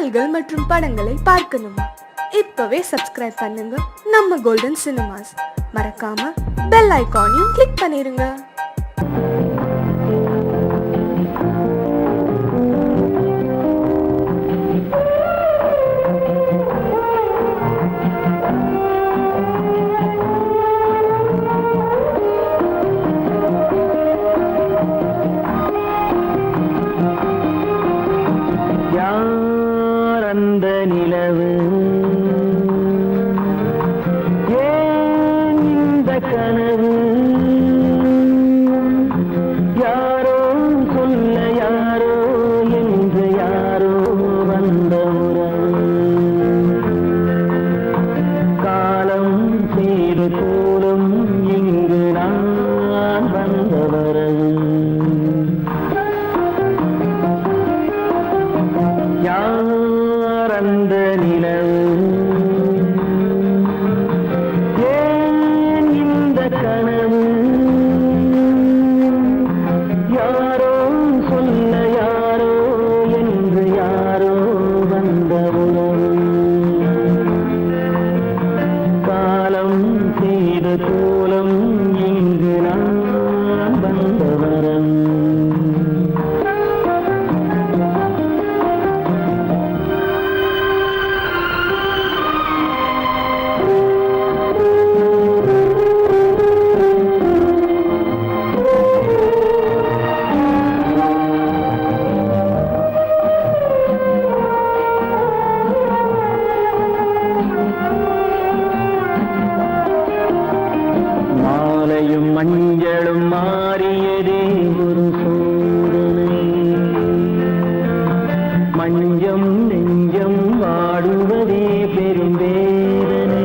பாடல்கள் மற்றும் படங்களை பார்க்கணுமா? இப்பவே சப்ஸ்கிரைப் பண்ணுங்க நம்ம கோல்டன் சினிமாஸ். மறக்காம பெல் ஐகானையும் கிளிக் பண்ணிருங்க. மஞ்சளும் மாறியதே ஒரு சோதனை, மஞ்சம் நெஞ்சம் வாடுவதே பெரும் வேதனை.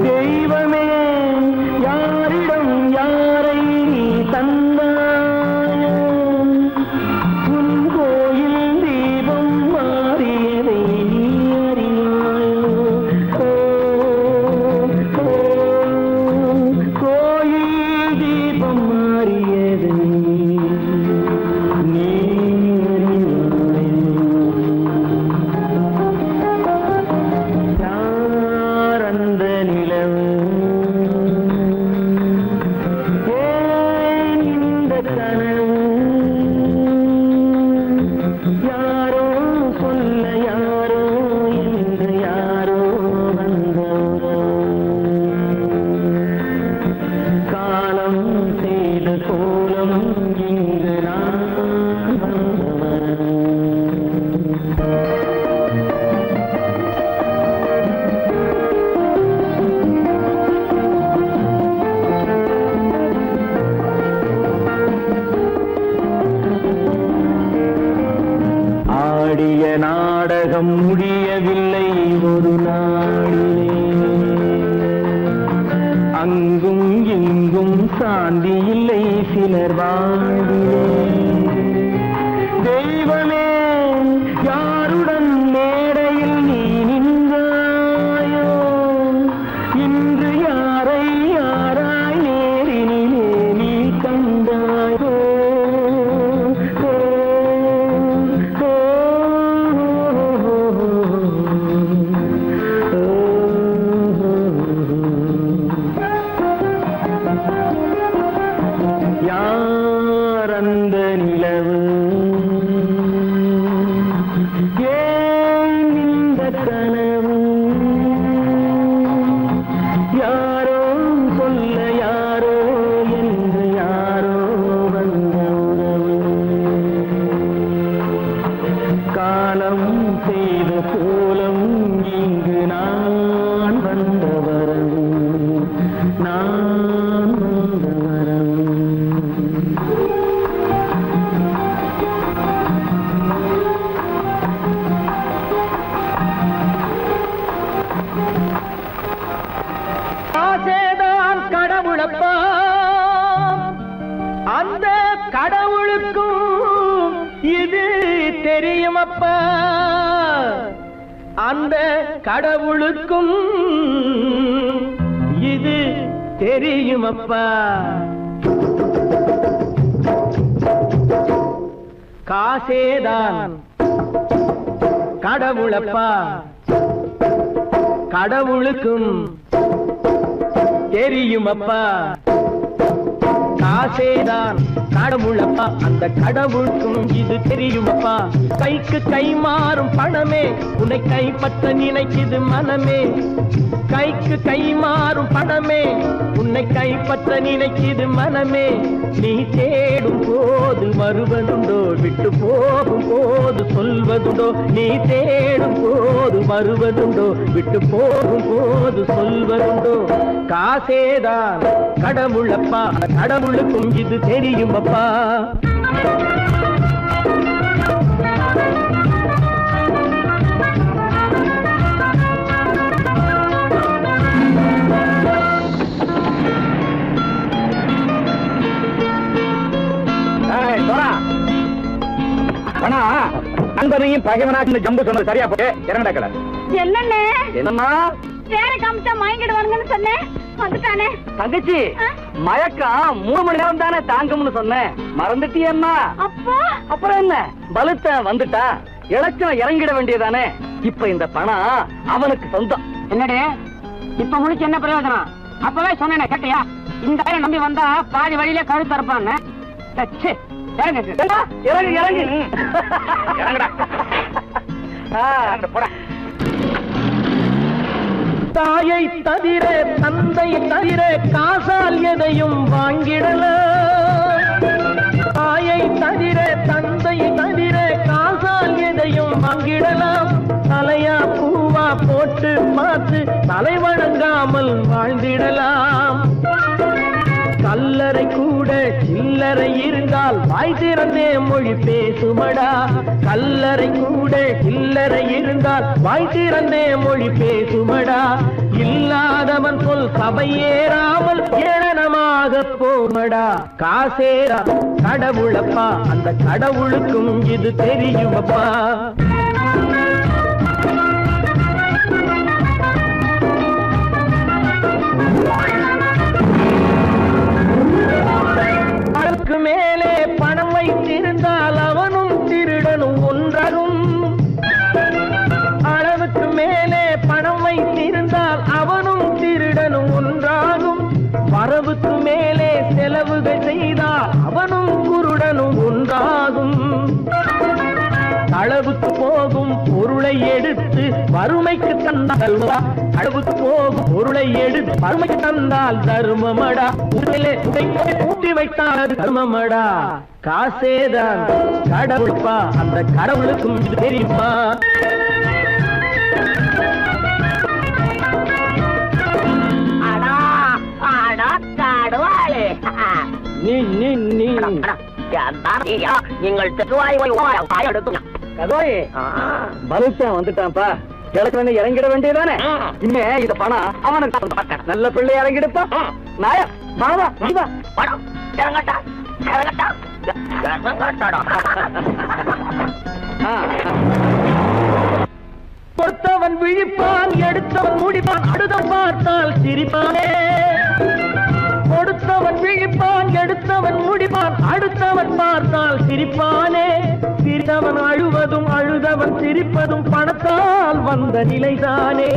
தெய்வமே யாரிடம் யாரை தந்தாயோ, உன் கோயில் தீபம் மாறியதை நீ அறியாயோ. நாடகம் முடியவில்லை ஒரு நாளிலே, அங்கும் இங்கும் சாந்தி இல்லை சிலர் வாழ்விலே. தெய்வமே யாருடன் மேடையில் நீ நின்றாயோ, இன்று யாரை யாராய் நேரினிலே நீ கண்டாயோ. யார் அந்த நிலவு, ஏன் இந்த கனவு, யாரோ சொல்ல யாரோ என்று யாரோ வந்த உறவு. காலம் செய்த கோலம் இங்கு நான் வந்த வரவு, நான் வந்த வரவு. ஆசைதான் கடவுளப்பா, அந்த கடவுளுக்கும் இது தெரியுமப்பா, அந்த கடவுளுக்கும் இது தெரியுமப்பா. காசேதான் கடவுளப்பா கடவுளுக்கும் தெரியுமப்பா காசேதான் கடவுளப்பா அந்த கடவுளுக்கும் இது தெரியுமப்பா கைக்கு கை மாறும் பணமே உன்னை கைப்பற்ற நினைக்குது மனமே கைக்கு கை மாறும் பணமே உன்னை கைப்பற்ற நினைக்குது மனமே நீ தேடும் போது வருவதுண்டோ விட்டு போகும் போது சொல்வதுண்டோ நீ தேடும் போது வருவதுண்டோ விட்டு போகும் போது சொல்வதுண்டோ காசேதான் கடவுளப்பா கடவுளுக்கும் இது தெரியுமப்பா நண்பனையும் பகைவனாக்கு ஜம்பு சொன்னது சரியா போட்டு இறங்கடக்கல என்னண்ணே என்னம்மா வேற காமிச்சா மயங்கிடுவானுங்கன்னு சொன்னேன் வந்துட்டானே தங்கச்சி மயக்கம் 3 மணி நேரம் தானே தாங்கும்னு சொன்னேன் மறந்துட்டியம்மா அப்போ அப்புறம் என்ன பலத்த வந்துட்டா இலச்சம் இறங்கிட வேண்டியதானே இப்ப இந்த பணம் அவனுக்கு சொந்தம் என்னடே இப்ப முடிச்சு என்ன பிரயோஜனம் அப்பவே சொன்னேன் கேட்டியா இந்த பையன் நம்பி வந்தா பாதி வழியில கழுத்து அறுப்பான்னு இறங்கு இறங்கு இறங்குடா போட தாயை தவிர தந்தை தவிர காசால் எதையும் வாங்கிடலாம் தாயை தவிர தந்தை தவிர காசால் எதையும் வாங்கிடலாம் தலையா பூவா போட்டு பார்த்து தலை வணங்காமல் வாழ்ந்திடலாம் கல்லறை கூட சில்லறை இருந்தால் வாய் திறந்தே மொழி பேசுமடா கல்லறை கூட சில்லறை இருந்தால் வாய் திறந்தே மொழி பேசுமடா இல்லாதவன் சொல் சபையேறாமல் ஏளனமாக போமடா காசேரா கடவுளப்பா அந்த கடவுளுக்கும் இது தெரியுமப்பா அளவுக்கு மேலே பணம் வைத்திருந்தால் அவனும் திருடனும் ஒன்றாகும் அளவுக்கு மேலே பணம் வைத்திருந்தால் அவனும் திருடனும் ஒன்றாகும் வரவுக்கு மேலே செலவுகள் செய்தால் அவனும் குருடனும் ஒன்றாகும் அளவுக்கு போகும் பொருளை எடுத்து வறுமைக்கு தந்தால் அளவுக்கு போகும் பொருளை எடுத்து வறுமைக்கு தந்தால் தர்மமடா ஊட்டி வைத்தால் தர்மமடா காசேதான் கடவுள்பா அந்த கடவுளுக்கும் இது தெரியுமா நீ நீங்கள் பலுத்தான் வந்துட்டான்ப்பா கிழக்கு இறங்கிட வேண்டியதானே இனிமே இத பணம் அவனுக்கு நல்ல பிள்ளை இறங்கிடுப்பா நாயா மாவா பணம் இறங்கட்டா இறங்கட்டா கொடுத்தவன் விழிப்பான் எடுத்தவன் முடிப்பான் அடுத்த பார்த்தால் சிரிப்பானே கொடுத்தவன் விழிப்பான் எடுத்தவன் முடிப்பான் அடுத்தவன் பார்த்தால் சிரிப்பானே சிரித்தவன் அழுவதும் அழுதவன் சிரிப்பதும் பணத்தால் வந்த நிலைதானே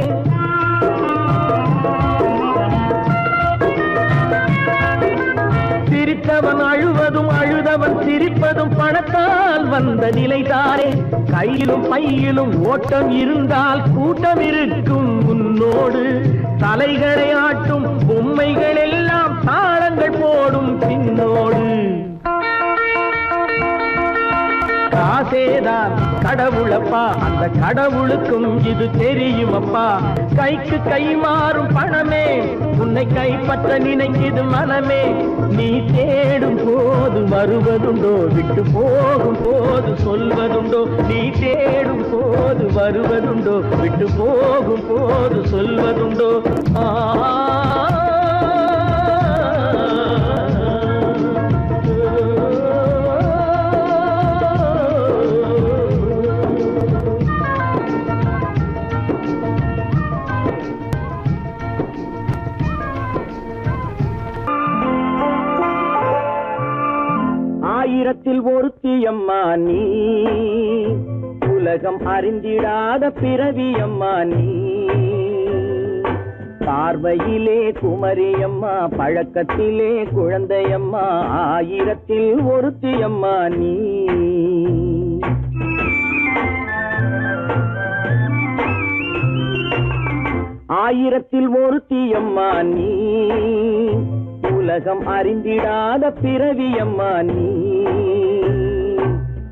சிரித்தவன் அழுவதும் அழுதவன் சிரிப்பதும் பணத்தால் வந்த நிலைதானே கையிலும் பையிலும் ஓட்டம் இருந்தால் கூட்டம் இருக்கும் உன்னோடு தலைகளை ஆட்டும் பொம்மைகள் எல்லாம் தாளங்கள் போடும் பின்னோடு காசேதான் கடவுளப்பா அந்த கடவுளுக்கும் இது தெரியுமப்பா கைக்கு கை மாறும் பணமே உன்னை கைப்பற்ற நினைக்குது மனமே நீ தேடும் போது வருவதுண்டோ விட்டு போகும் போது சொல்வதுண்டோ நீ தேடும் போது வருவதுண்டோ விட்டு போகும் போது சொல்வதுண்டோ ஆயிரத்தில் ஒருத்தி அம்மா நீ உலகம் அறிந்திடாத பிறவியம்மா நீ. பார்வையிலே குமரியம்மா, பழக்கத்திலே குழந்தையம்மா, ஆயிரத்தில் ஒருத்தியம்மா நீ. ஆயிரத்தில் ஒருத்தியம்மா நீ. உலகம் அறிந்திடாத பிறவியம்மா நீ.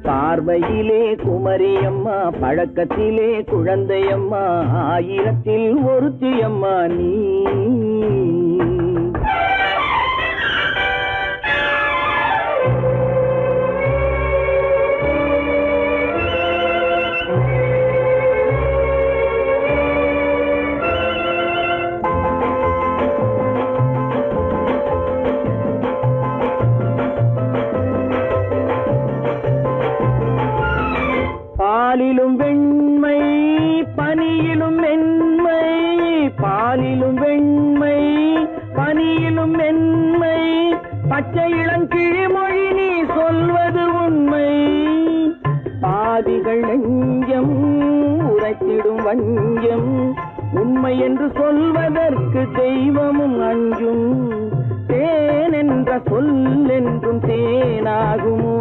பார்வையிலே குமரியம்மா, பழக்கத்திலே குழந்தையம்மா, ஆயிரத்தில் ஒருத்தியம்மா நீ. பாலிலும் வெண்மை பனியிலும் மென்மை, பாலிலும் வெண்மை பனியிலும் மென்மை, பச்சை இளங்கிழிமொழி நீ சொல்வது உண்மை. பாதிகள் நெஞ்சம் உரைத்திடும் வஞ்சம், உண்மை என்று சொல்வதற்கு தெய்வமும் அஞ்சும். தேன் என்ற சொல் என்றும் தேனாகுமோ,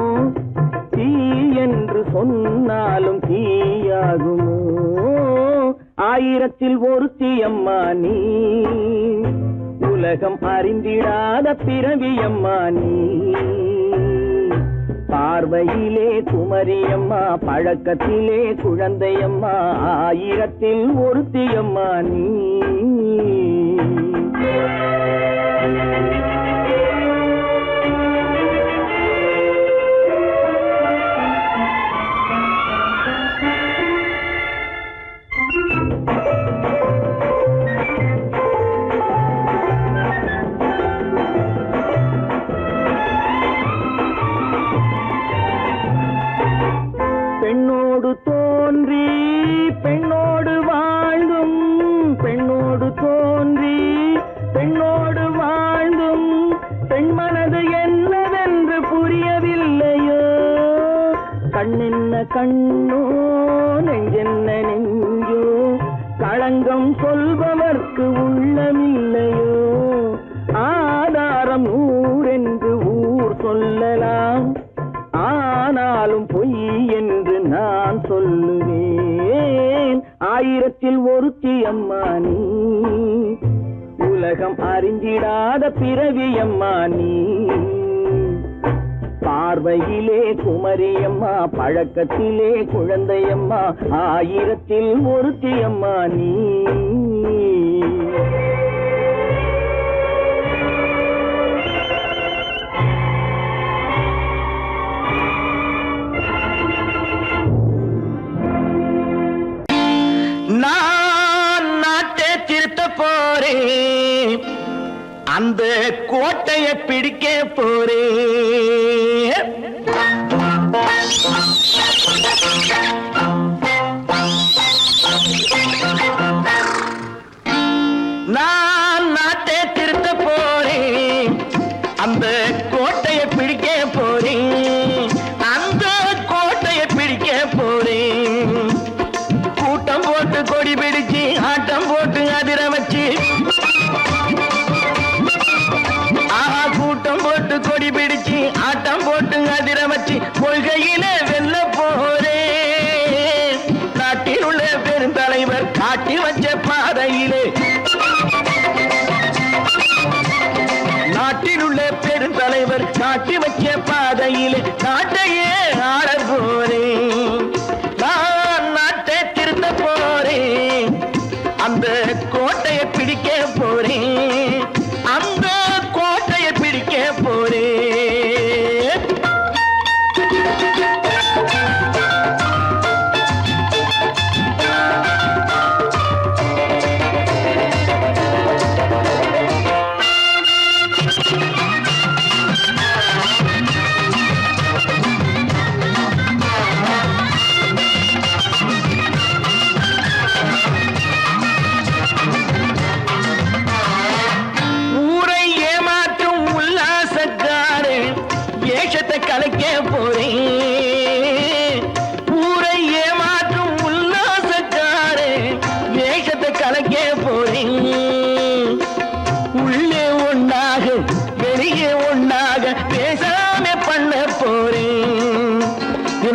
தீ என்று சொன்னாலும் தீயாகுமோ. ஆயிரத்தில் ஒருத்தியம்மா நீ. உலகம் அறிந்திடாத பிறவியம்மா நீ. பார்வையிலே குமரியம்மா, பழக்கத்திலே குழந்தையம்மா, ஆயிரத்தில் ஒருத்தியம்மா நீ. பெண்ணோடு தோன்றி பெண்ணோடு வாழ்ந்தும், பெண்ணோடு தோன்றி பெண்ணோடு வாழ்ந்தும், பெண்மனது என்னவென்று புரியவில்லையோ. கண்ணென்ன கண்ணோ, நெஞ்சென்ன நெஞ்சோ, களங்கம் சொல்பவர்க்கு உள்ளமில்லையோ. ஆதாரம் ஊரென்று ஊர் சொல்லலாம், ஆனாலும் பொய் என்று நான் சொல்லுவேன். ஆயிரத்தில் ஒருத்தியம்மா நீ. உலகம் அறிந்திடாத பிறவியம்மா நீ. பார்வையிலே குமரியம்மா, பழக்கத்திலே குழந்தையம்மா, ஆயிரத்தில் ஒருத்தியம்மா நீ. நான் நாட்டை திருத்த போறேன், அந்த கோட்டையை பிடிக்க போறேன். நான் நாட்டை திருத்த போறேன், அந்த கோட்டையை பிடிக்க போறேன், அந்த கோட்டையை பிடிக்க போறேன். கூட்டம் போட்டு கொடி பிடிச்சு, ஆட்டம் போட்டு அதிர வச்சு, ஆஹா கூட்டம் போட்டு கொடி பிடிச்சு, ஆட்டம் போட்டு அதிர வச்சு, கொள்கையில வெல்ல போறேன். நாட்டில் உள்ள பெருந்தலைவர் காட்டி வச்ச பாதையிலே, நாட்டில் உள்ள பெருந்தலைவர் காட்டி வச்ச பாதையிலே நாட்டையே ஆள போறேன். நான் நாட்டை திருத்த போறேன், அந்த கோட்டையை பிடிக்க போறேன், அந்த கோட்டையை பிடிக்க போறேன்.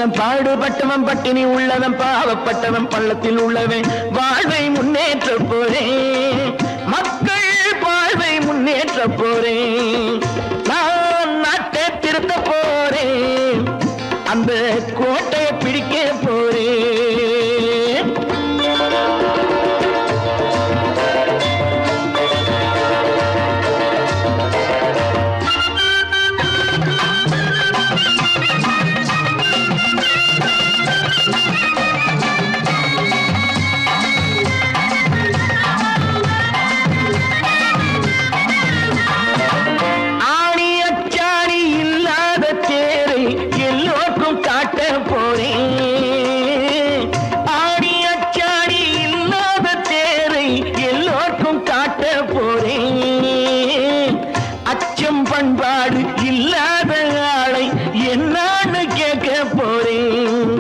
தினம் பாடுபட்டவன் பட்டினி உள்ளவன் பாவப்பட்டவன் பள்ளத்தில் உள்ளவன் வாழ்வை முன்னேற்ற போறேன் மக்கள் வாழ்வை முன்னேற்ற போறேன் நான் நாட்டை திருத்த போறேன் அந்த கோட்டையை பிடிக்க போறேன் பண்பாடு இல்லாத ஆளை என்னான்னு கேட்க போறேன்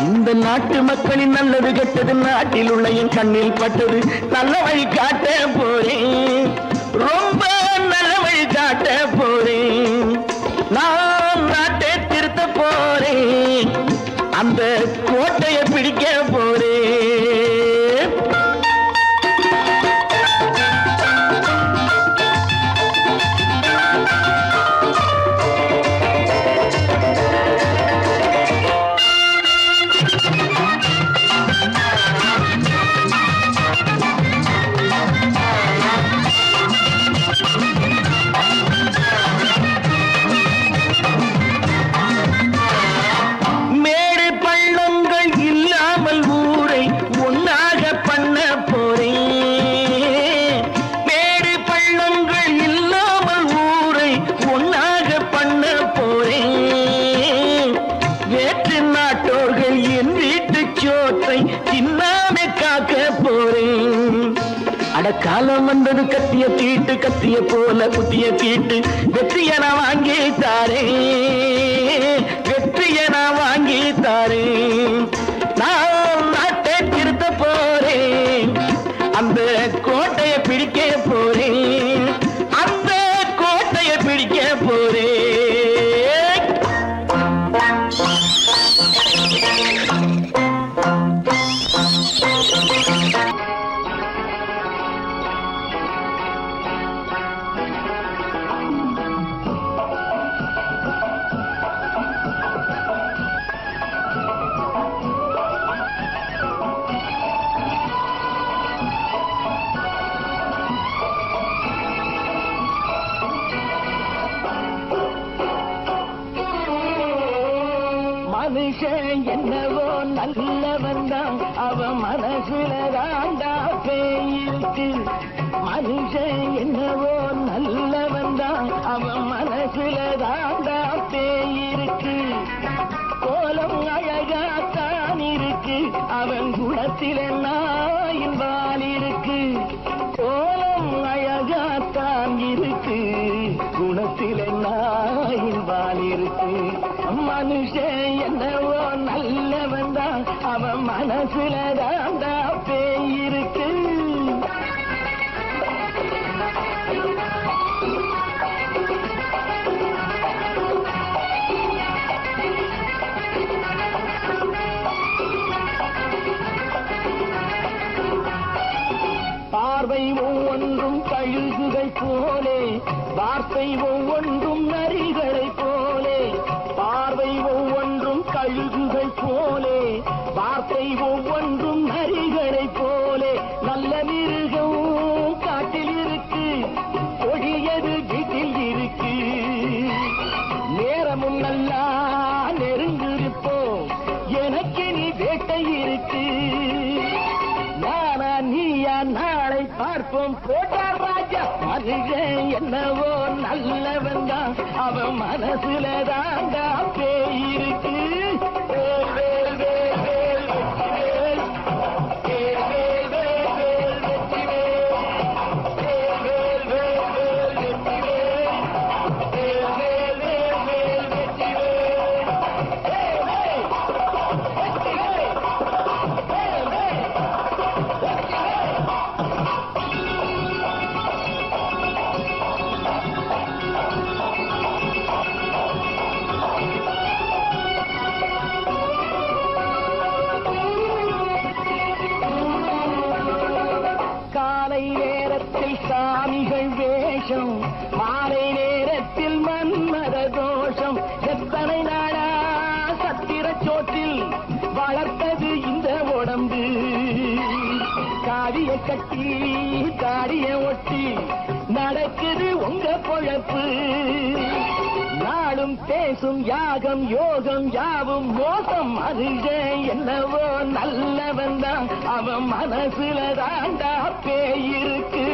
இந்த நாட்டு மக்களின் நல்லது கெட்டது நாட்டில் உள்ள என் கண்ணில் பட்டது நல்ல வழி காட்ட போறேன் ரொம்ப நல்ல வழி காட்ட போறேன் நான் நாட்டை திருத்த போறேன் அந்த கோட்டையை பிடிக்க போறேன் காலம் வந்தது கத்திய தீட்டு கத்திய போல குத்திய தீட்டு வெற்றிய நான் வாங்கி தாரே வெற்றிய நான் வாங்கி தாரே நான் நாட்டை திருத்த போறேன் அந்த கோட்டையை பிடிக்க போறேன் அந்த கோட்டையை பிடிக்க போறேன் மனுஷன் என்னவோ நல்லவன் தான் அவன் மனசுல தாண்டா பேயிருக்கு மனுஷன் என்னவோ நல்லவன் தான் அவன் மனசுல தாண்டா பேயிருக்கு கோலம் அழகாத்தான் இருக்கு அவன் குணத்தில நாயின் வால் இருக்கு கோலம் அழகாத்தான் இருக்கு குணத்தில நாயின் வால் இருக்கு மனுஷன் என்னவோ நல்லவன் தான் அவன் மனசுல தாண்டா பேயிருக்கு பார்வை ஒவ்வொன்றும் கழுகுகை போலே வார்த்தை ஒவ்வொன்றும் நரிகளை போலே பார்வை ஒவ்வொன்றும் கழுகுகை போலே வார்த்தை ஒவ்வொன்றும் நரிகளை போலே நல்ல மிருகம் காட்டில் இருக்கு கொடியது வீட்டில் இருக்கு நேரமும் நல்லா நெருங்கிருப்போம் எனக்கு நீ வேட்டை இருக்கு நானா நீயா நாளை பார்ப்போம் போட்டார் ராஜா மனுஷன் என்னவோ நல்லவன் தான் அவன் மனசுல தாண்டா பேயிருக்கு வேஷம் மாலை நேரத்தில் மன்மத தோஷம் எத்தனை நாளா சத்திர சோற்றில் வளர்த்தது இந்த உடம்பு காவிய கட்டி தாடிய ஒட்டி நடக்குது உங்க பொழப்பு நாடும் பேசும் யாகம் யோகம் யாவும் மோசம் மனுஷன் என்னவோ நல்லவன் தான் அவன் மனசுல தாண்டா பேயிருக்கு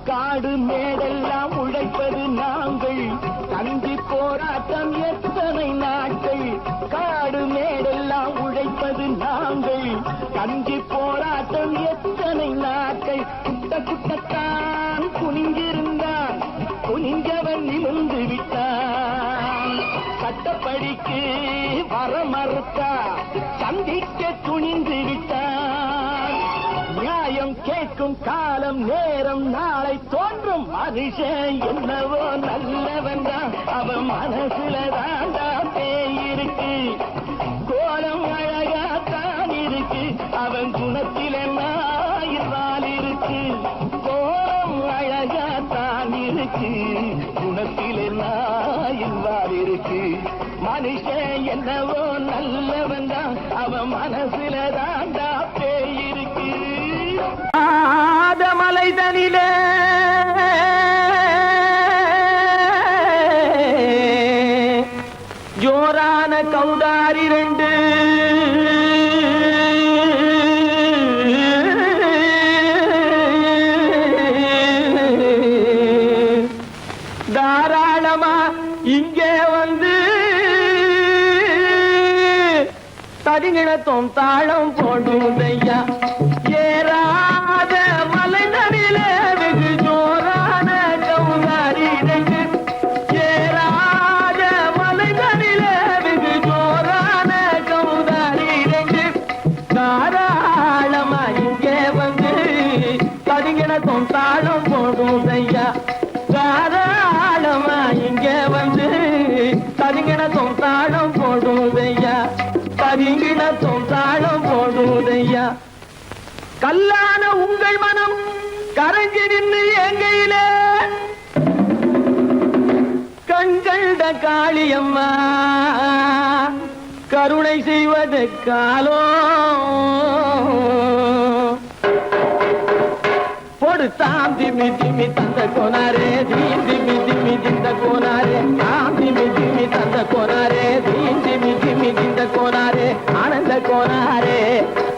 காடு மேடெல்லாம் உழைப்பது நாங்கள் கஞ்சி போராட்டம் எத்தனை நாட்கள் காடு மேடெல்லாம் உழைப்பது நாங்கள் கஞ்சி போராட்டம் எத்தனை நாட்கள் குட்ட குட்டத்தான் குனிஞ்சிருந்தான் குனிஞ்சவன் நிமிர்ந்து விட்டான் சட்டப்படிக்கு வர மறுத்தா சந்திக்க துணிந்து விட்டான் நியாயம் கேட்கும் காலம் நேரம் நாளை தோன்றும் மனுஷன் என்னவோ நல்லவன் தான் அவன் மனசுல தாண்டா பேயிருக்கு கோலம் அழகாத்தான் இருக்கு அவன் குணத்தில நாயிரால் இருக்கு கோலம் அழகாத்தான் இருக்கு குணத்தில நாயிரால் இருக்கு மனுஷன் என்னவோ நல்லவன் தான் அவன் மனசுல தாண்டா பேயிருக்கு மலைதனிலே ஜோரான கௌதாரி ரெண்டு தாராளமா இங்கே வந்து தரிங்கிணத்தும் தாளம் போடுதையா ஏறாத மலைதனிலே வெகு ஜோரான கௌதாரி ரெண்டு ஏறாத மலைதனிலே வெகு ஜோரான கௌதாரி ரெண்டு தாராளமா இங்கே வந்து தரிங்கிணத்தும் தாளம் போடுதையா தாராளமா இங்கே வந்து தரிங்கிணத்தும் தாளம் போடுதையா தரிங்கிணத்தும் தாளம் போடுதையா கல்லான உங்கள் மனம் கரைஞ்சி நின்று எங்கையிலே கண்கண்ட காளியம்மா கருணை செய்வது காலோ பொடு தாம் திமி திமி தந்த கோனாரே தீம் திமி திமி திந்த கோனாரே தாம் திமி திமி தந்த கோனாரே தீம் திமி திமி திந்த கோனாரே ஆனந்த கோனாரே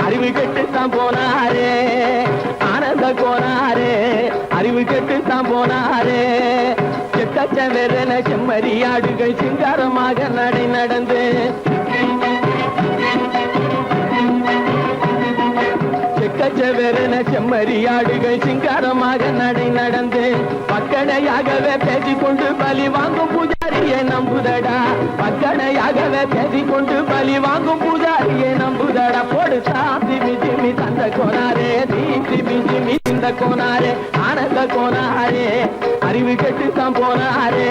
அறிவு கெட்டுத்தான் போனாரே ஆனந்த கோனாரே அறிவு கெட்டுத்தான் போனாரே செக்கச்சவென செம்மறியாடுகள் சிங்காரமாக நடை நடந்து செக்கச்சவென செம்மறியாடுகள் சிங்காரமாக நடை நடந்து பக்கடையாகவே பேசிக்கொண்டு பலி வாங்கும் பூஜாரியை நம்புதடா பக்கடையாகவே பேசிக்கொண்டு பலி வாங்கும் பூஜாரியை நம்புதடா போடு திமி திமி தந்த கோனாரே திமி திமி இந்த கோனாரே ஆனந்த கோனாரே அறிவு கெட்டுத்தான் போனாரே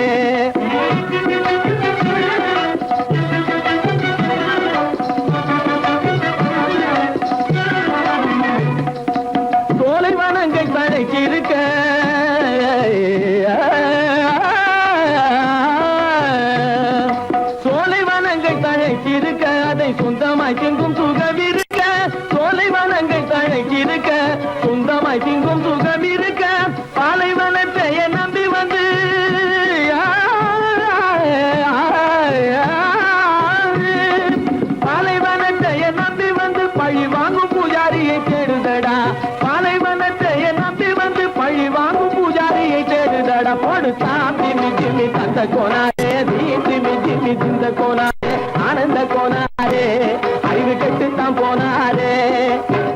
சோலைவனங்கள் தழைச்சிருக்க சோலைவனங்கள் தழைச்சிருக்க அதை சொந்தமாய் திங்கும் சுகம் இருக்க சோலைவனங்கள் தழைச்சிருக்க சொந்தமாய் திங்கும் சுகம் இருக்க பாலைவனத்தை நம்பி வந்து பாலைவனத்தை நம்பி வந்து பழி வாங்கும் பூஜாரியை தேடுதடா பாலைவனத்தை நம்பி வந்து பழி வாங்கும் பூஜாரியை தேடுதடா போடு தாம் திமி திமி தந்த கோனாரே திமி திமி திந்த கோனாரே ஆனந்த கோனாரே அறிவு கெட்டுத்தான் போனாரே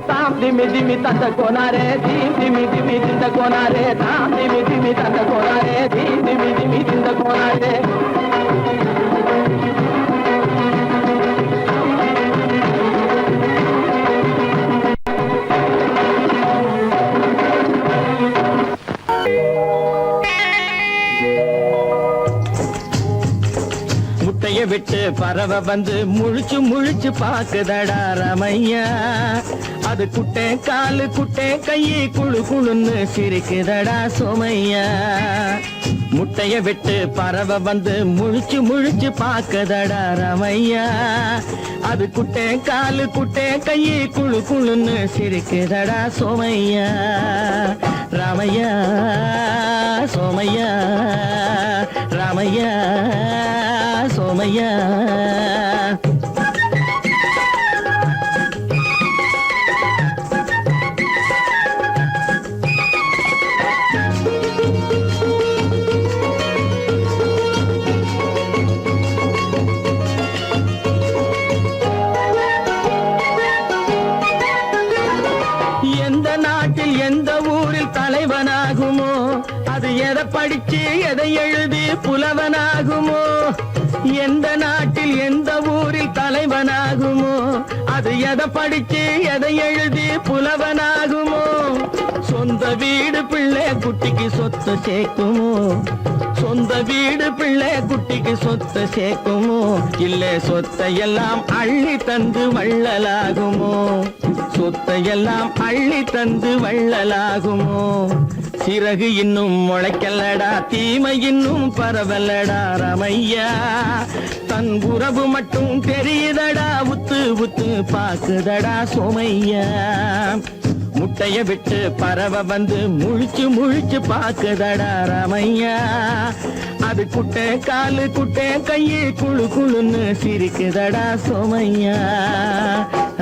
தாம் திமி திமி திமி தந்த கோனாரே தீம் திமி திமி திந்த கோனாரே தாம் திமி திமி தந்த கோனாரே தீம் திமி திமி திந்த கோனாரே முட்டைய விட்டு பறவை வந்து முழிச்சு முழிச்சு பாக்குதடா ரமையா அது குட்டே காலு குட்டே கையை குழு குழுன்னு சிரிக்குதடா சோமையா முட்டைய விட்டு பறவை வந்து முழிச்சு முழிச்சு பாக்குதடா ரமையா அது குட்டே காலு குட்டே கையை குழு குழுன்னு சிரிக்குதடா சோமையா ராமையா சோமையா ராமையா சோமையா எந்த நாட்டில் எந்த ஊரில் தலைவனாகுமோ அது எதை படிச்சு எதை எழுதி புலவனாகுமோ எந்த நாட்டில் எந்த ஊரில் தலைவனாகுமோ அது எதை படிச்சு எதை எழுதி புலவனாகுமோ சொந்த வீடு பிள்ளை குட்டிக்கு சொத்து சேர்க்குமோ சொந்த வீடு பிள்ளை குட்டிக்கு சொத்து சேர்க்குமோ இல்ல சொத்தையெல்லாம் அள்ளி தந்து வள்ளலாகுமோ சொத்தையெல்லாம் அள்ளி தந்து வள்ளலாகுமோ சிறகு இன்னும் முளைக்கல்லடா தீமை இன்னும் பரவலடா ரமையா தன் உறவு மட்டும் தெரியுதடா உத்து உத்து பாக்குதடா சோமையா முட்டைய விட்டு பறவை வந்து முழிச்சு முழிச்சு பாக்குதடா ரமையா அது குட்டை காலு குட்டை கையை குழு குழுன்னு சிரிக்குதடா சோமையா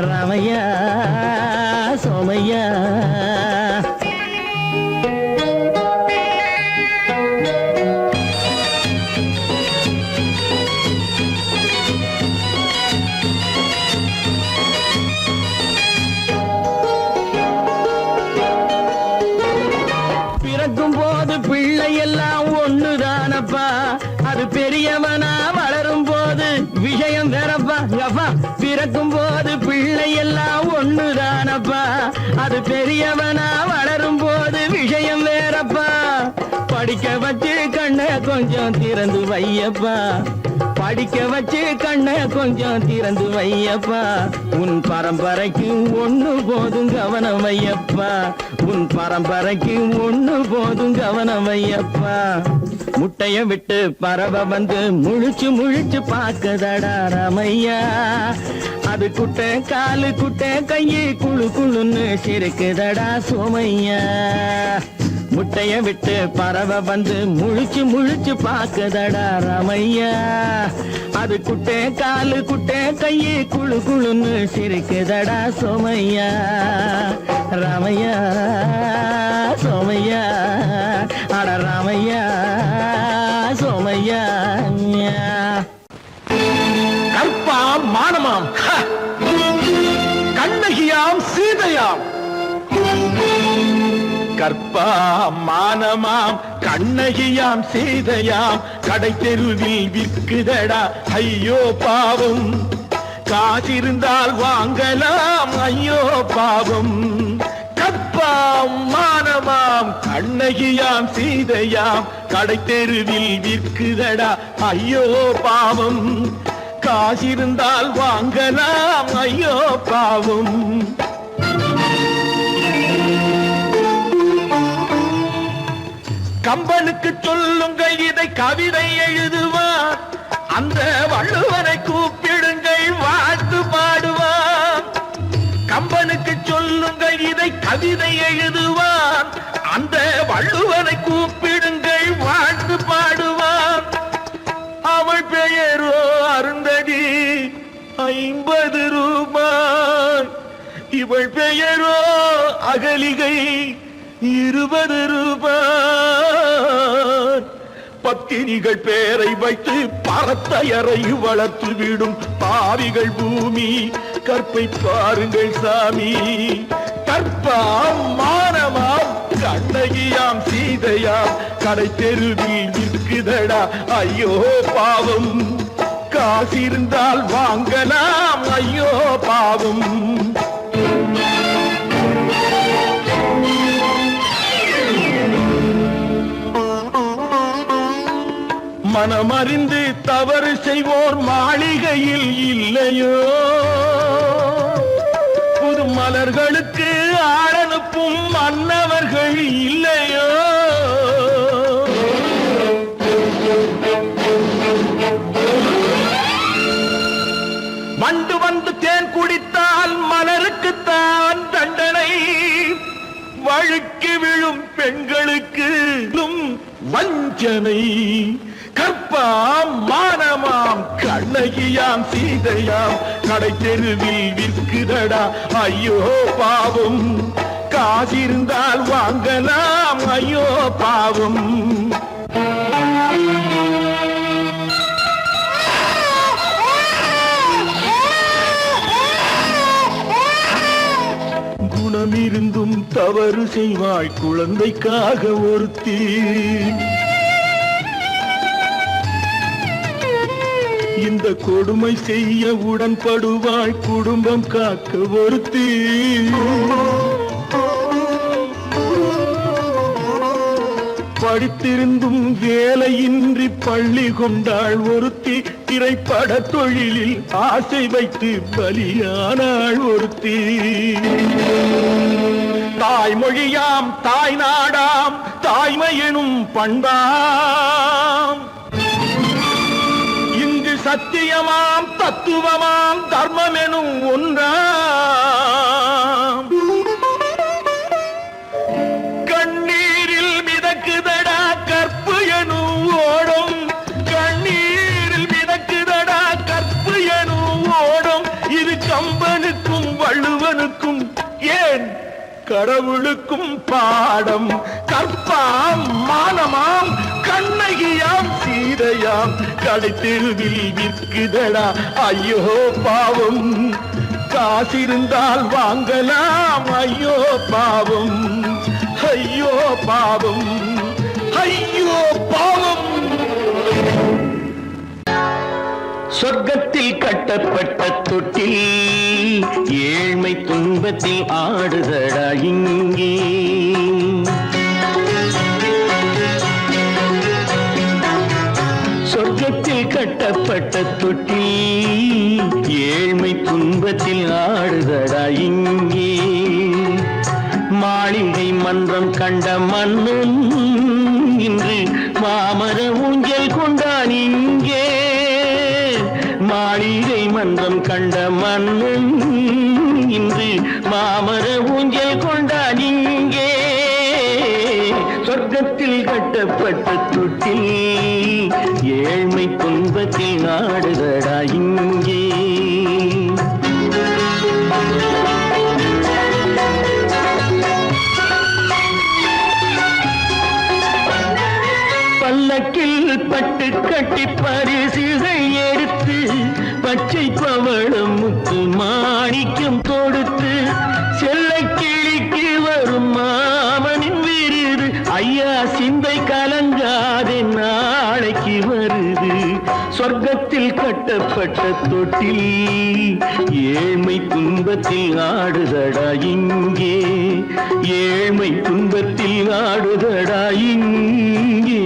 ரமையா சோமையா பிறக்கும் போது பிள்ளை எல்லாம் ஒண்ணுதானப்பா அது பெரியவனா வளரும் போது விஷயம் வேறப்பா அப்பா பிறக்கும் போது பிள்ளை எல்லாம் ஒண்ணுதானப்பா அது பெரியவனா வளரும் போது விஷயம் வேறப்பா படிக்க வச்சு கண்ண கொஞ்சம் திறந்து வையப்பா படிக்க வச்சு கண்ண கொஞ்சம் திறந்து வையப்பா உன் பரம்பரைக்கு ஒண்ணு போதும் கவனம் வையப்பா உன் பரம்பரைக்கு ஒண்ணு போதும் கவனம் வையப்பா முட்டைய விட்டு பறவை வந்து முழிச்சு முழிச்சு பாக்குதடா ரமையா அது குட்டை காலு குட்டை கையை குழு குழுன்னு சிரிக்குதடா சோமையா முட்டைய விட்டு பறவை வந்து முழிச்சு முழிச்சு பாக்குதடா ரமையா அது குட்டை காலு குட்டை கையை குழு குழுன்னு சிரிக்குதடா சோமையா ராமையா சோமையா அட ராமையா சோமையா கற்பாம் மானமாம் கண்ணகியாம் சீதையாம் கற்பாம் மானமாம் கண்ணகியாம் சீதையாம் கடை தெருவில் விற்குதடா ஐயோ பாவம் காசிருந்தால் வாங்கலாம் ஐயோ பாவம் கற்பாம் மானமாம் கண்ணகியாம் சீதையாம் கடை தெருவில் விற்குதடா ஐயோ பாவம் காசிருந்தால் வாங்கலாம் ஐயோ பாவம் கம்பனுக்கு சொல்லுங்கள் இதை கவிதை எழுதுவார் அந்த வள்ளுவனை கூப்பிடுங்கள் வாழ்த்து பாடுவார் கம்பனுக்கு சொல்லுங்கள் இதை கவிதை எழுதுவார் அந்த வள்ளுவனை கூப்பிடுங்கள் வாழ்த்து பாடுவார் அவள் பெயரோ அருந்ததி 50 ரூபாய் இவள் பெயரோ அகலிகை 20 ரூபாய் பத்தினிகள் பேரை வைத்து பரத்தையரை வளர்த்து விடும் பாவிகள் பூமி கற்பை பாருங்கள் சாமி கற்பாம் மானமாம் கண்ணகியாம் சீதையாம் கடை தெருவில் நிற்குதடா ஐயோ பாவம் காசிருந்தால் வாங்கலாம் ஐயோ பாவம் மனமறிந்து தவறு செய்வோர் மாளிகையில் இல்லையோ புது மலர்களுக்கு ஆளனுப்பும் மன்னவர்கள் இல்லையோ வண்டு வந்து தேன் குடித்தால் மலருக்குத்தான் தண்டனை வழுக்கி விழும் பெண்களுக்கு வஞ்சனை கற்பாம் மானமாம் கண்ணகியாம் சீதையாம் கடை தெருவில் விற்குதடா ஐயோ பாவம் காசிருந்தால் வாங்கலாம் ஐயோ பாவம் குணமிருந்தும் தவறு செய்வாய் குழந்தைக்காக ஒருத்தி இந்த கொடுமை செய்ய உடன்படுவாய் குடும்பம் காக்க ஒருத்தி படித்திருந்தும் வேலையின்றி பள்ளி கொண்டாள் ஒருத்தி திரைப்பட தொழிலில் ஆசை வைத்து பலியானாள் ஒருத்தி தாய்மொழியாம் தாய் நாடாம் தாய்மையெனும் பண்பாம் இங்கு சத்தியமாம் தத்துவமாம் தர்மமெனும் ஒன்றாம் கண்ணீரில் மிதக்குதடா கற்பு எனும் ஓடும் கண்ணீரில் மிதக்குதடா கற்பு எனும் ஓடும் இது கம்பனுக்கும் வள்ளுவனுக்கும் ஏன் கடவுளுக்கும் பாடம் கற்பாம் மானமாம் கண்ணகியாம் சீதையாம் கடை தெருவில் விற்குதடா ஐயோ பாவம் காசிருந்தால் வாங்கலாம் ஐயோ பாவம் ஐயோ பாவம் ஐயோ பாவம் சொர்க்கத்தில் கட்டப்பட்ட தொட்டில் ஏழ்மை துன்பத்தில் ஆடுதடா இங்கே சொர்க்கத்தில் கட்டப்பட்ட தொட்டில் ஏழ்மை துன்பத்தில் ஆடுதடா இங்கே மாளிகை மன்றம் கண்ட மன்னன் இன்று மாமர ஊஞ்சல் கொண்டான் இங்கே மாளிகை மன்றம் கண்ட மன்னன் இன்று மாமர ஊஞ்சல் கொண்டான் இங்கே சொர்க்கத்தில் கட்டப்பட்ட தொட்டில் ஏழ்மை துன்பத்தில் நாடுதடா இங்கே பல்லக்கில் பட்டு கட்டி பரிசுகள் எடுத்து பச்சை பவளம் முத்து மாணிக்கம் கொடுத்து செல்லை கிழிக்கு வரும் மாமனின் விருது ஐயா சிந்தை கலங்காதே நாளைக்கு வருது சொர்க்கத்தில் கட்டப்பட்ட தொட்டில் ஏழ்மை துன்பத்தில் ஆடுதடா இங்கே ஏழ்மை துன்பத்தில் ஆடுதடா இங்கே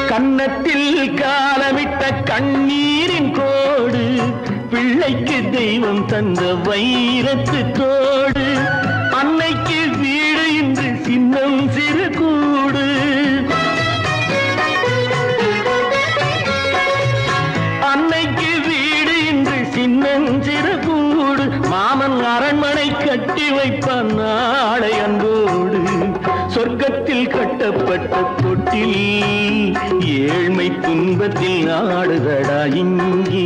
கன்னத்தில் காலமிட்ட கண்ணீரின் கோடு பிள்ளைக்கு தெய்வம் தந்த வைரத்து தோடு அன்னைக்கு வீடு இன்று சின்னம் சிறு கூடு அன்னைக்கு வீடு இன்று சின்னம் சிறு கூடு மாமன் அரண்மனை கட்டி வைப்பான் நாளை அன்போடு சொர்க்கத்தில் கட்டப்பட்ட தொட்டில் ஏழ்மை துன்பத்தில் ஆடுதடா இங்கே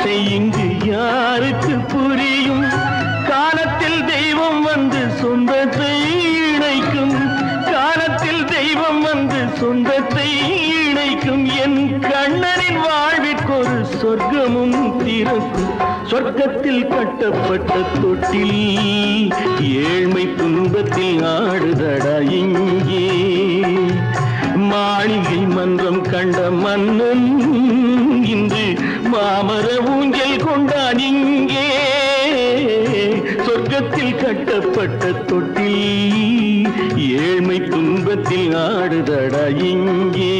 ஆசை இங்கு யாருக்கு புரியும்? காலத்தில் தெய்வம் வந்து சொந்தத்தை இணைக்கும், காலத்தில் தெய்வம் வந்து சொந்தத்தை இணைக்கும். என் கண்ணனின் வாழ்விற்கொரு சொர்க்கமும் திறக்கும். சொர்க்கத்தில் கட்டப்பட்ட தொட்டில் ஏழ்மை துன்பத்தில் ஆடுதடா இங்கே. மாளிகை மன்றம் கண்ட மன்னன் இன்று மாமர ஊஞ்சல் கொண்டான் இங்கே. சொர்க்கத்தில் கட்டப்பட்ட தொட்டில் ஏழ்மை துன்பத்தில் ஆடுதடா இங்கே.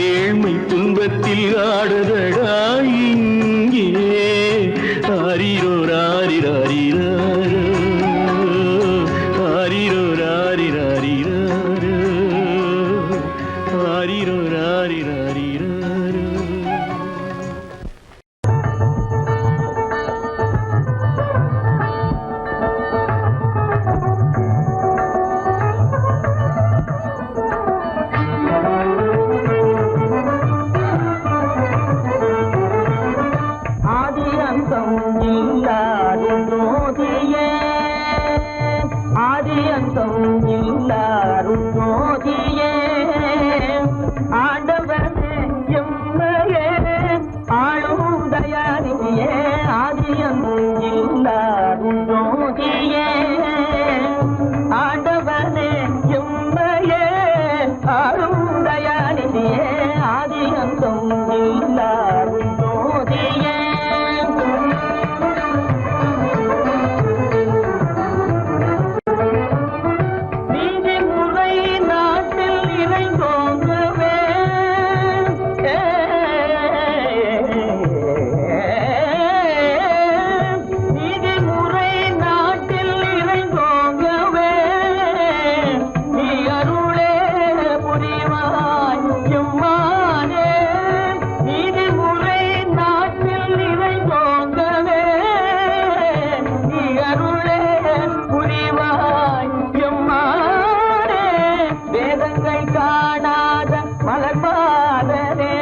ஏழ்மை துன்பத்தில் ஆடுதடா இங்கே. ஆரிரோ ராரிராரிராரோ, ஆரிரோ ராரிராரிராரோ, ஆரிரோ ராரிராரிராரோ. ஆதி அந்தம் இல்லாரும் ஜோதியே, ஆதி அந்தம் இல்லாரும் ஜோதியே, ஆண்டவனே எம்மையே ஆளும் தயாரியே. ஆதி அந்தம் இல்லாரும் ஜோதியே, ஆண்டவனே எம்மையே ஆளும் தயாரியே. ஆதி அந்தம் இல்லாரும் ஜோதியே. நீதிமுறை நாட்டில் இறைந்தோங்கவே, நீதிமுறை நாட்டில் இறைந்தோங்கவே, நீ அருளே புரிவாய் எம்மானே. நீதிமுறை நாட்டில் இறைந்தோங்கவே, நீ அருளே புரிவாய் எம்மானே. வேதங்கள் காணாத மலர்பாதனே,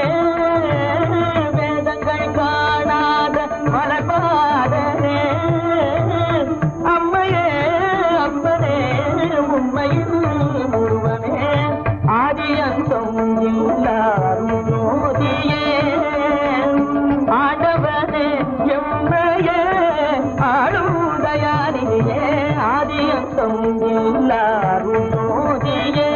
வேதங்கள் காணாத மலர்பாதனே. அம்மையே அம்மனே உண்மையில் உருவமே. ஆதி அந்தம் இல்லாரும் ஜோதியே, ஆண்டவனே எம்மையே ஆளும் தயாரியே. ஆதி அந்தம் இல்லாரும் ஜோதியே.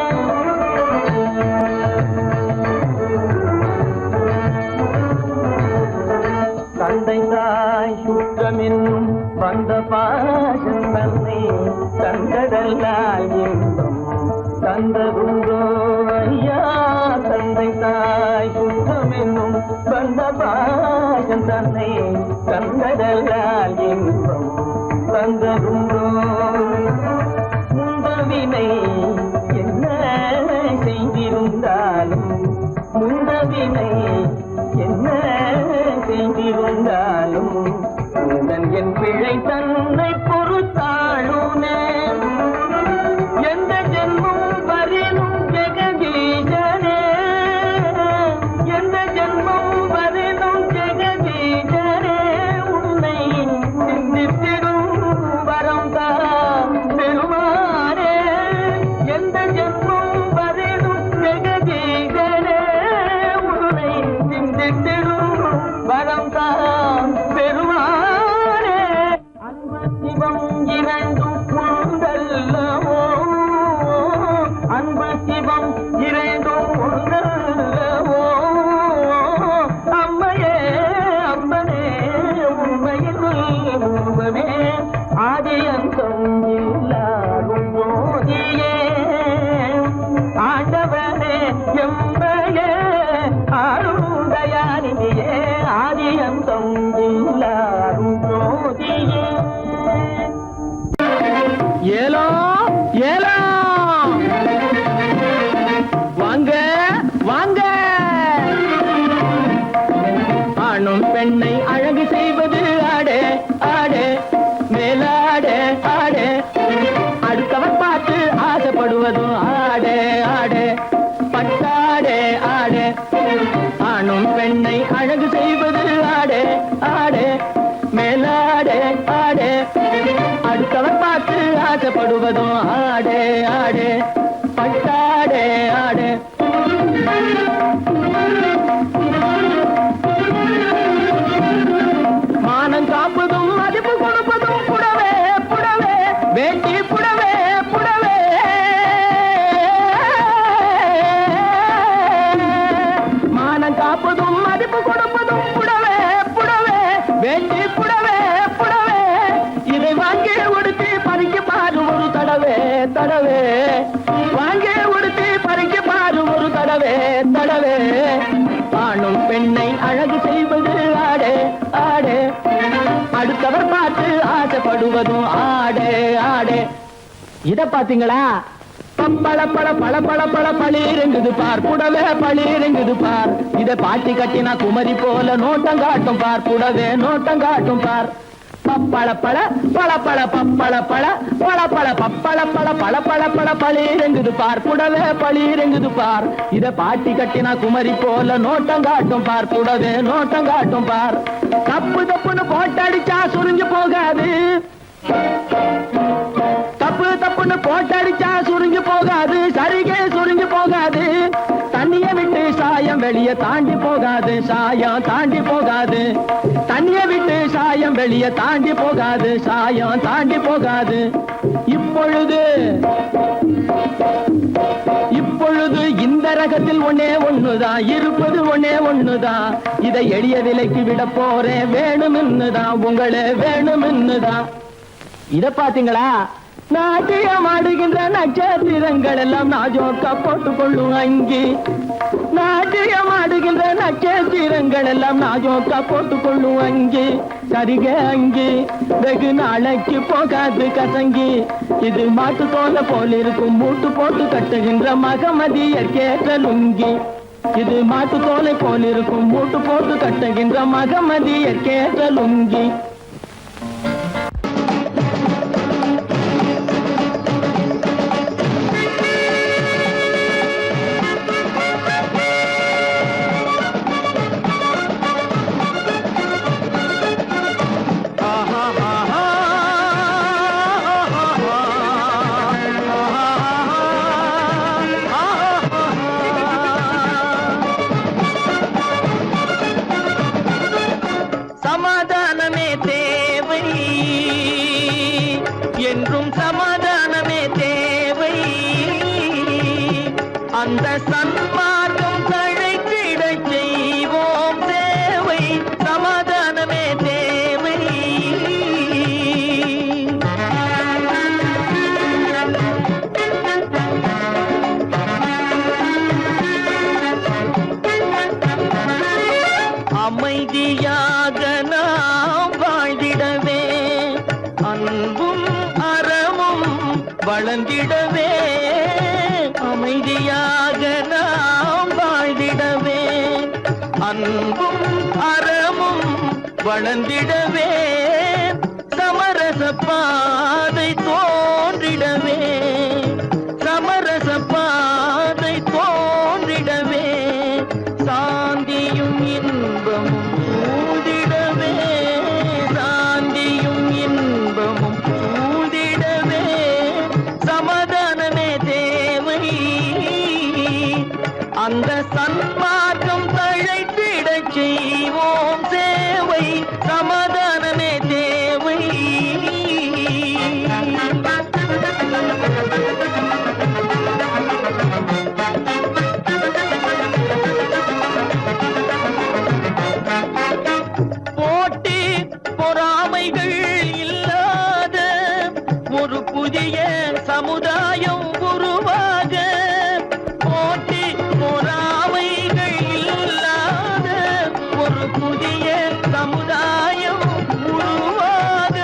தந்தை தாய் சுற்றமென்னும் வந்த பாசம் தன்னை தந்ததல்லால் இன்பம் தந்ததுண்டோ ஐயா. தந்தை தாய் சுற்றமென்னும் வந்த பாசம் தன்னை தந்ததல்லால் இன்பம் தந்ததுண்டோ. முந்தவினை என்ன செய்திருந்தாலும், முந்தவினை என்ன செய்திருந்தாலும், உந்தன் என் பிழை தன்னை பொறுத்தாளுனே. எந்த ஜென்மம் வரினும் ஜெகதீசனே, எந்த ஜென்மம் வரினும் ஜெகதீசனே. உன்னை சிந்தித்திடும் வரம் தா பெருமானே. எந்த ஜென்மம் வரினும் ஜெகதீசனே, உன்னை சிந்தித்திடும் வரம் தா பெருமானே. அன்பு சிவம் இரண்டும் உண்டல்லவோ, அன்பு சிவம் இரண்டும் உண்டல்லவோ. அம்மையே அம்மனே உண்மையில் உருவமே. ஆதி அந்தம் இல்லாரும் ஜோதியே, ஆண்டவனே எம்மையே ஆளும் தயாரியே. ஆதி அந்தம் இல்லாரும் ஜோதியே. ஏலோ ஏலோ, வாங்க வாங்க. ஆணும் பெண்ணை அழகு செய்வது ஆடே ஆடே மேலாடே ஆடே. அடுத்தவர் பார்த்து ஆசைப்படுவதும் ஆடே ஆடே பட்டாடே ஆடே. ஆணும் பெண்ணை அழகு செய்வது ஆடே ஆடே மேலாடே ஆடே அடுத்தவர் பார்த்து ஆசைப்படுவதும் ஆடே ஆடே பட்டாடே ஆடே மானம் காப்பதும் மதிப்பு கொடுப்பதும் புடவே புடவே வேட்டி புடவே புடவே மானம் காப்பதும் மதிப்பு கொடுப்பதும் புடவே புடவே வேட்டி புடவே புடவே இதை வாங்கி உடுத்தி பறிக்க பாரு ஒரு தடவே தடவே வாங்கி உடுத்தி பறிக்க பாரு ஒரு தடவே தடவே ஆணும் பெண்ணை அழகு செய்வது ஆடே ஆடே அடுத்தவர் பார்த்து ஆசைப்படுவதும் ஆடே ஆடே இத பாத்தீங்களா பள பள பள பள பள பளிரெங்குது பார் புடவே பளிரெங்குது பார் இத பாட்டி கட்டினா குமரி போல நோட்டம் காட்டும் பார் புடவே நோட்டம் காட்டும் பார் பப்பள பள பள பள பப்பள பள பள பள பப்பள பள பள பள பள பளிரெங்குது பார் புடவே பளிரெங்குது பார் இத பாட்டி கட்டினா குமரி போல நோட்டம் காட்டும் பார் புடவே நோட்டம் காட்டும் பார் தப்பு தப்புன்னு போட்டடிச்சா சுருங்கி போகாது தப்பு தப்புன்னு போட்டடிச்சா சுருங்கி போகாது சரிகே சுருங்கி போகாது தண்ணிய விட்டு சாயம் வெளியே தாண்டி போகாது சாயம் தாண்டி போகாது தண்ணிய விட்டு சாயம் வெளியே தாண்டி போகாது சாயம் தாண்டி போகாது இப்பொழுது இந்த ரகத்தில் ஒன்னே ஒண்ணுதான் இருப்பது ஒன்னே ஒண்ணுதான் இதை எளிய விலைக்கு விட போறேன் வேணும்னுதான் உங்களே வேணும்னுதான் இத பாத்தீங்களா நாட்டியம் ஆடுகின்ற நட்சத்திரங்கள் எல்லாம் நாஜோக்கா போட்டுக் கொள்ளும் அங்கி நாட்டியம் ஆடுகின்ற நட்சத்திரங்கள் எல்லாம் நாஜோக்கா போட்டுக் கொள்ளும் அங்கி சரிக அங்கி வெகு நாளைக்கு போகாது கசங்கி இது மாட்டு தோலை போல இருக்கும் மூட்டு போட்டு கட்டுகின்ற மகமதியர் கேட்ட லுங்கி இது மாட்டு தோலை போல இருக்கும் மூட்டு போட்டு கட்டுகின்ற மகமதியர் கேட்ட லுங்கி அந்த சன்மார்க்கம் தழைத்திட செய்வோம் தேவை சமாதானமே தேவை அமைதியாக நாம் வாழ்ந்திடவே அன்பும் அறமும் வளர்ந்திடவே அமைதியாக நாம் வாழ்ந்திடவே அன்பும் அறமும் வளர்ந்திடவே சமரச பாதை தோன்றிடவே சமரச பாதை தோன்றிடவே சாந்தியும் இன்பமும் சூழ்ந்திடவே சாந்தியும் இன்பமும் சூழ்ந்திடவே சமாதானமே தேவை அந்த சன்மார்க்கம் தழைத்திட செய்வோம் சேவை சமாதானமே தேவை போட்டி பொறாமைகள் இல்லாத ஒரு புதிய சமுதாயம் உருவாக போட்டி பொறாமைகள் இல்லாத ஒரு புதிய சமுதாயம் உருவாக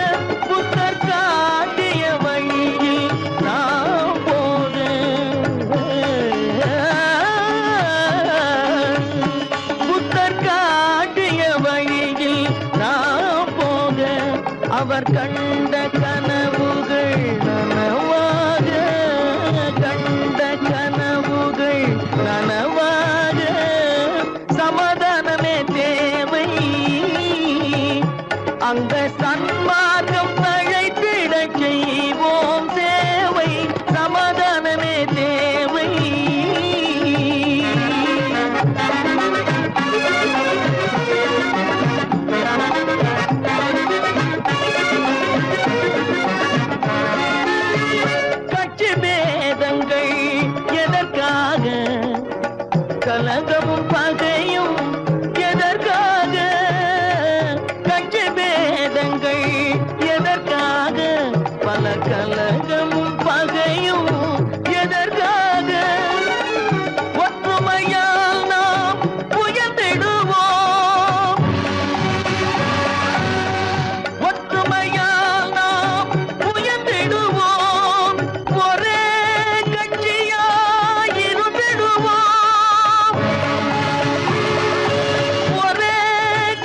புத்தர் காட்டிய வழியில் நாம் போக புத்தர் காட்டிய வழியில் நாம் போக அவர் கண்ட கனவுகள் நனவாக கண்ட கனவுகள் நனவாக சமாதானமே தேவை அந்த சன்மார்க்கம் தழைத்திட செய்வோம் தேவை, சமாதானமே தேவை. கட்சி பேதங்கள் எதற்காக, கலகமும் பகையும் எதற்காக, கட்சி பேதங்கள் எதற்காக, பல கலகமும் பகையும் எதற்காக, ஒற்றுமையால் நாம் உயர்ந்திடுவோம், ஒற்றுமையால் நாம் உயர்ந்திடுவோம், ஒரே கட்சியாய் இருந்திடுவோம், ஒரே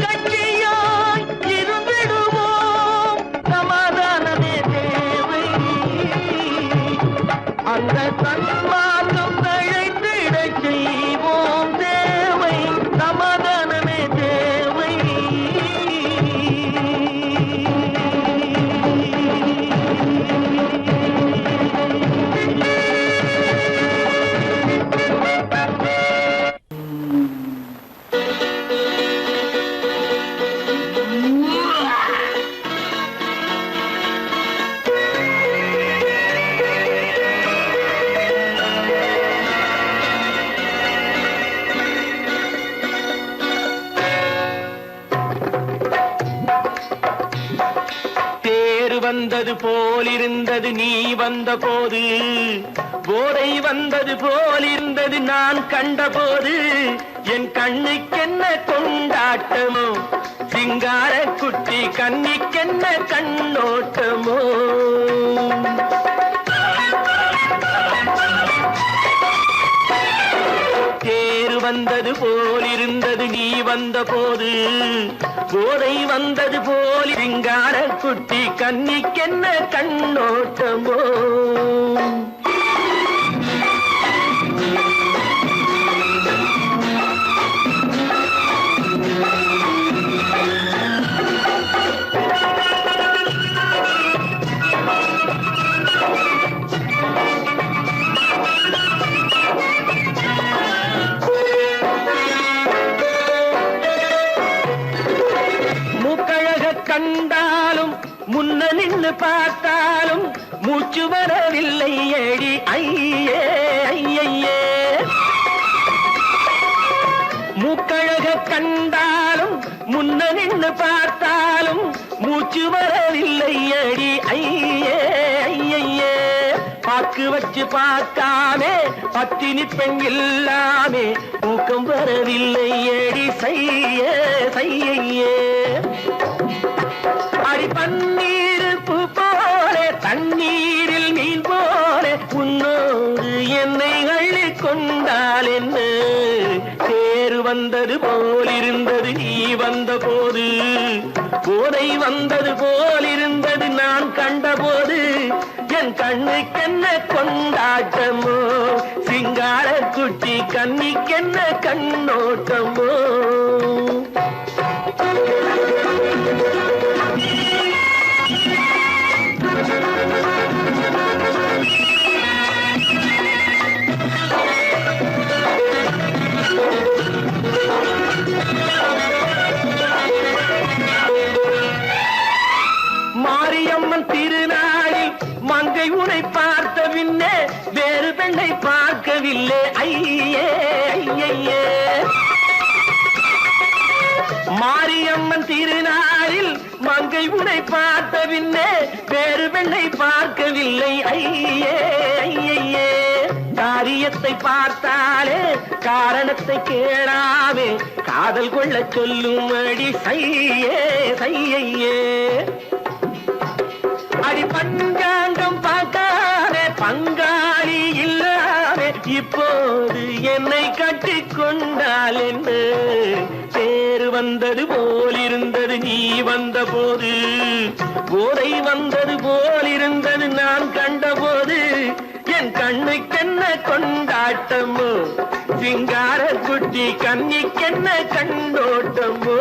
கட்சியாய் இருந்திடுவோம், சமாதானமே தேவை. அந்த சன்மார்க்கம் தழைத்திட செய்வோம் தேவை, சமாதானமே தேவை. தேர் வந்தது போலிருந்தது நீ வந்த போது, போதை வந்தது போலிருந்தது நான் கண்டபோது, என் கண்ணுக்கென்ன கொண்டாட்டமோ, சிங்கார குட்டி கண்ணிக்கென்ன கண்ணோட்டமோ. தேர் வந்தது போலிருந்தது நீ வந்த போது, போதை வந்தது போல் சிங்கார குட்டி கண்ணிக்கென்ன கண்ணோட்டமோ. கண்டாலும் முன்ன நின்று பார்த்தாலும் மூச்சு வரவில்லை ஏடி ஐயே ஐயே. மூக்கழக கண்டாலும் முன்ன நின்று பார்த்தாலும் மூச்சு வரவில்லை ஏடி ஐயே ஐயே. பாக்கு வச்சு பார்க்காமே பத்தினி பெண் இல்லாமே ஊக்கம் வரவில்லை ஏடி செய்ய செய்யே. அடி பன்னீர் பூ போல தண்ணீரில் மீன் போல உன்னோடு என்னை அள்ளி கொண்டால் என்ன. தேர் வந்தது போலிருந்தது நீ வந்த போது, போதை வந்தது போலிருந்தது நான் கண்டபோது, என் கண்ணுக்கென்ன கொண்டாட்டமோ, சிங்கார குட்டி கண்ணிக்கென்ன கண்ணோட்டமோ. மாரியம்மன் திருநாளில் மங்கை உனை பார்த்த பின்னே வேறு பெண்ணை பார்க்கவில்லை ஐயே ஐயே. மாரியம்மன் திருநாளில் மங்கை உனை பார்த்த பின்னே வேறு பெண்ணை பார்க்கவில்லை ஐயே ஐயே. காரியத்தை பார்த்தாலே காரணத்தை கேளாமே காதல் கொள்ள சொல்லும்படி செய்யே செய்யே. அடி பஞ்சாங்கம் பார்க்காதே பங்காளி இல்லாமே இப்போது என்னை கட்டி கொண்டால் என்று. தேர் வந்தது போலிருந்தது நீ வந்த போது, போதை வந்தது போலிருந்தது நான் கண்டபோது, என் கண்ணுக்கென்ன கொண்டாட்டமோ, சிங்கார குட்டி கண்ணிக்கென்ன கண்ணோட்டமோ.